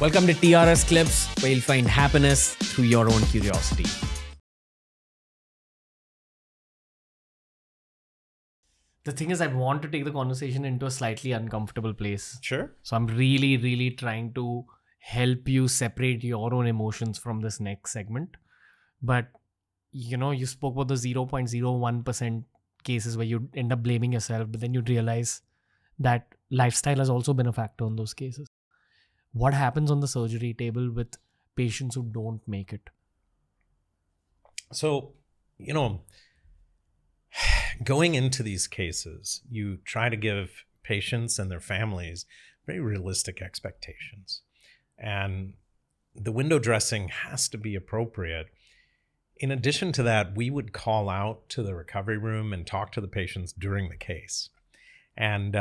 Welcome to TRS Clips, where you'll find happiness through your own curiosity. The thing is, I want to take the conversation into a slightly uncomfortable place. Sure. So I'm really trying to help you separate your own emotions from this next segment. But, you spoke about the 0.01% cases where you end up blaming yourself, but then you'd realize that lifestyle has also been a factor in those cases. What happens on the surgery table with patients who don't make it? So, going into these cases, you try to give patients and their families very realistic expectations. And the window dressing has to be appropriate. In addition to that, we would call out to the recovery room and talk to the patients during the case. And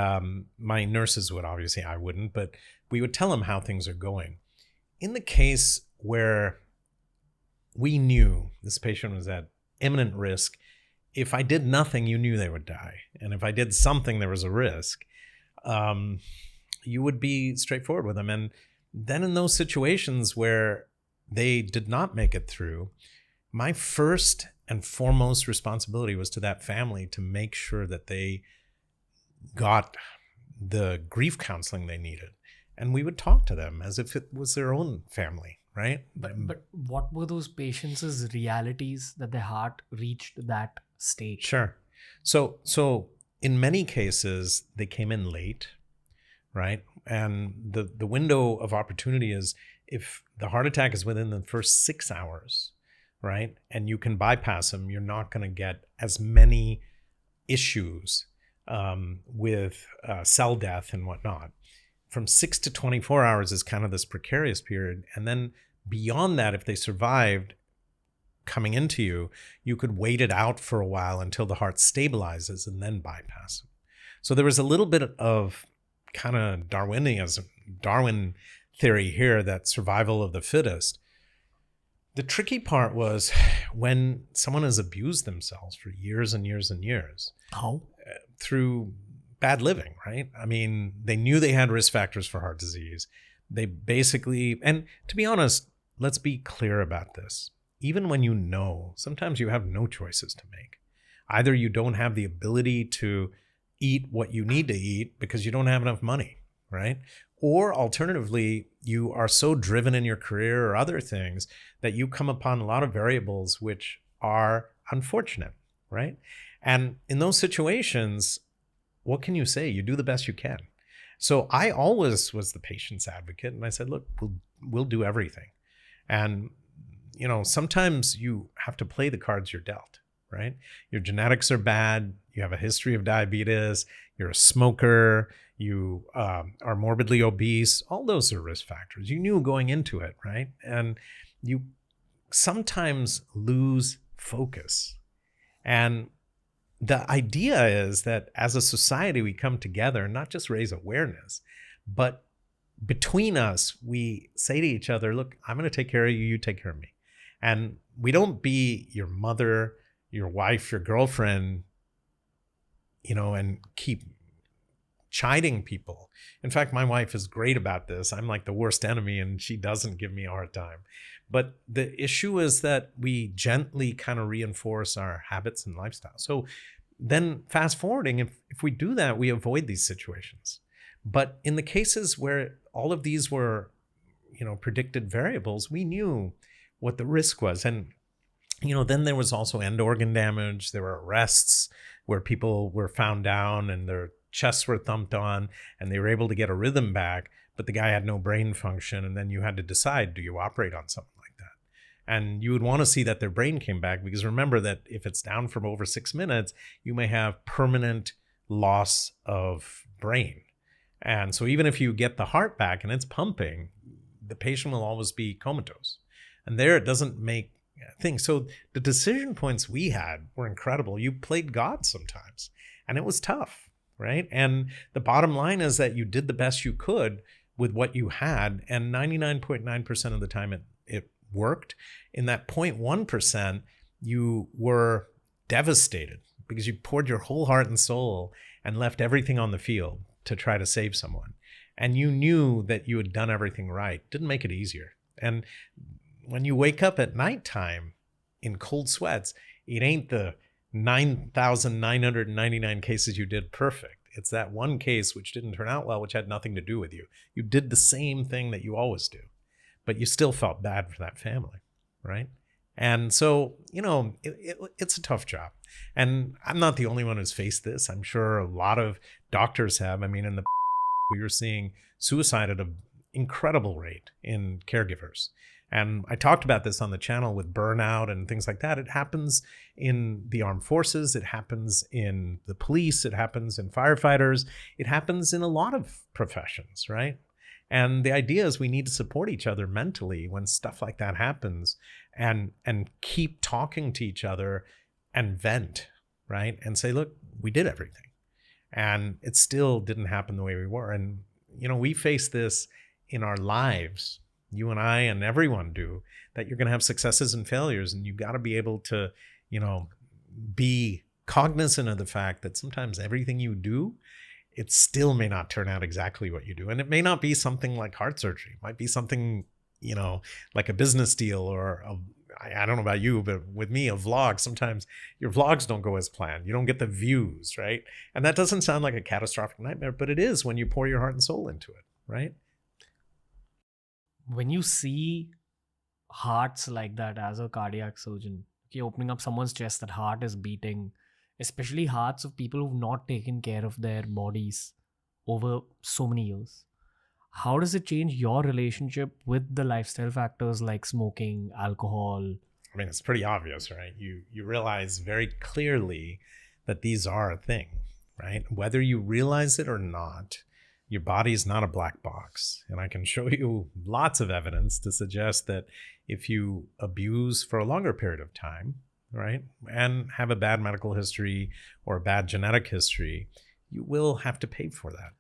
my nurses would, obviously I wouldn't, but we would tell them how things are going. In the case where we knew this patient was at imminent risk, if I did nothing, you knew they would die. And if I did something, there was a risk, you would be straightforward with them. And then in those situations where they did not make it through, my first and foremost responsibility was to that family to make sure that they got the grief counseling they needed. And we would talk to them as if it was their own family, right? But what were those patients' realities that their heart reached that state? Sure. So in many cases, they came in late, right? And the window of opportunity is if the heart attack is within the first 6 hours, right? And you can bypass them, you're not going to get as many issues with cell death and whatnot. From 6 to 24 hours is kind of this precarious period. And then beyond that, if they survived coming into you, you could wait it out for a while until the heart stabilizes and then bypass them. So there was a little bit of kind of Darwin theory here, that survival of the fittest. The tricky part was when someone has abused themselves for years and years and years. How? Through bad living, right? I mean, they knew they had risk factors for heart disease. They basically, and to be honest, let's be clear about this. Even when you know, sometimes you have no choices to make. Either you don't have the ability to eat what you need to eat because you don't have enough money, right? Or alternatively, you are so driven in your career or other things that you come upon a lot of variables which are unfortunate, right? And in those situations, what can you say? You do the best you can. So I always was the patient's advocate. And I said, look, we'll do everything. And, sometimes you have to play the cards you're dealt, right? Your genetics are bad. You have a history of diabetes. You're a smoker. You are morbidly obese. All those are risk factors. You knew going into it, right? And you sometimes lose focus. And the idea is that as a society, we come together and not just raise awareness, but between us, we say to each other, look, I'm going to take care of you, you take care of me. And we don't be your mother, your wife, your girlfriend, and keep chiding people. In fact, my wife is great about this. I'm like the worst enemy and she doesn't give me a hard time. But the issue is that we gently kind of reinforce our habits and lifestyle. So then fast forwarding, if we do that, we avoid these situations. But in the cases where all of these were, predicted variables, we knew what the risk was. And, then there was also end organ damage. There were arrests where people were found down and their chests were thumped on and they were able to get a rhythm back, but the guy had no brain function. And then you had to decide, do you operate on something like that? And you would want to see that their brain came back, because remember that if it's down for over 6 minutes, you may have permanent loss of brain. And so even if you get the heart back and it's pumping, the patient will always be comatose. And there it doesn't make things. So the decision points we had were incredible. You played God sometimes, and it was tough, right? And the bottom line is that you did the best you could with what you had, and 99.9% of the time it worked. In that 0.1%, you were devastated because you poured your whole heart and soul and left everything on the field to try to save someone. and you knew that you had done everything right, didn't make it easier. And when you wake up at nighttime in cold sweats, it ain't the 9,999 cases you did perfect. It's that one case which didn't turn out well, which had nothing to do with you. You did the same thing that you always do, but you still felt bad for that family, right? And so, it's a tough job. And I'm not the only one who's faced this. I'm sure a lot of doctors have. I mean, in the we were seeing suicide at an incredible rate in caregivers. And I talked about this on the channel with burnout and things like that. It happens in the armed forces. It happens in the police. It happens in firefighters. It happens in a lot of professions, right? And the idea is we need to support each other mentally when stuff like that happens, and keep talking to each other and vent, right? And say, look, we did everything. And it still didn't happen the way we were. And, we face this in our lives. You and I and everyone do, that you're going to have successes and failures, and you got to be able to, be cognizant of the fact that sometimes everything you do, it still may not turn out exactly what you do. And it may not be something like heart surgery. It might be something, like a business deal, or I don't know about you, but with me, a vlog, sometimes your vlogs don't go as planned. You don't get the views, right? And that doesn't sound like a catastrophic nightmare, but it is when you pour your heart and soul into it, right? When you see hearts like that as a cardiac surgeon, you're opening up someone's chest, that heart is beating, especially hearts of people who've not taken care of their bodies over so many years. How does it change your relationship with the lifestyle factors like smoking, alcohol? I mean, it's pretty obvious, right? You realize very clearly that these are a thing, right? Whether you realize it or not, your body is not a black box. And I can show you lots of evidence to suggest that if you abuse for a longer period of time, right, and have a bad medical history or a bad genetic history, you will have to pay for that.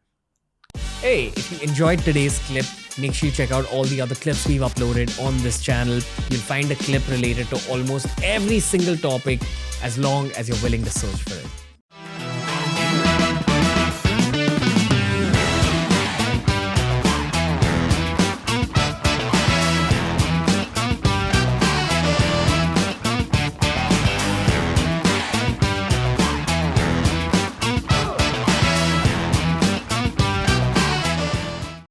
Hey, if you enjoyed today's clip, make sure you check out all the other clips we've uploaded on this channel. You'll find a clip related to almost every single topic, as long as you're willing to search for it.